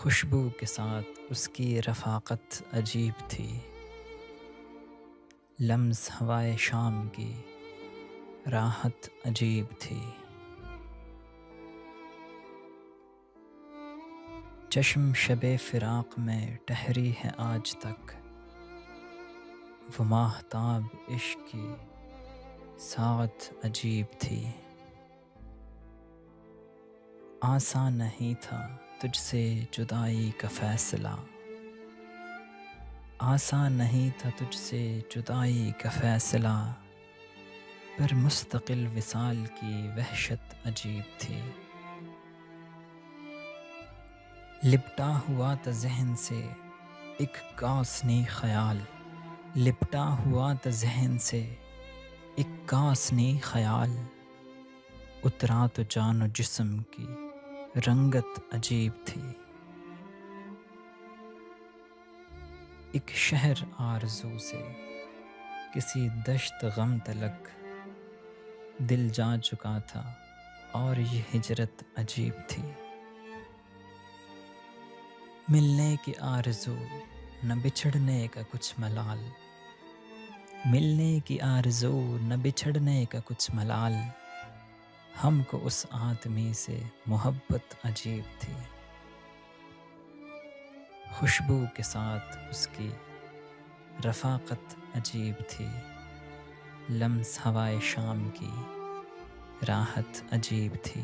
خوشبو کے ساتھ اس کی رفاقت عجیب تھی، لمس ہوائے شام کی راحت عجیب تھی۔ چشم شب فراق میں ٹھہری ہے آج تک، وہ ماہتاب عشق کی ساعت عجیب تھی۔ آسان نہیں تھا تجھ سے جدائی کا فیصلہ، آسان نہیں تھا تجھ سے جدائی کا فیصلہ، پر مستقل وصال کی وحشت عجیب تھی۔ لپٹا ہوا تھا ذہن سے ایک کاسنی خیال، لپٹا ہوا تھا ذہن سے ایک کاسنی خیال، اترا تو جان و جسم کی رنگت عجیب تھی۔ ایک شہر آرزو سے کسی دشت غم تلک دل جا چکا تھا، اور یہ ہجرت عجیب تھی۔ ملنے کی آرزو نہ بچھڑنے کا کچھ ملال، ملنے کی آرزو نہ بچھڑنے کا کچھ ملال، ہم کو اس آدمی سے محبت عجیب تھی۔ خوشبو کے ساتھ اس کی رفاقت عجیب تھی، لمس ہوائے شام کی راحت عجیب تھی۔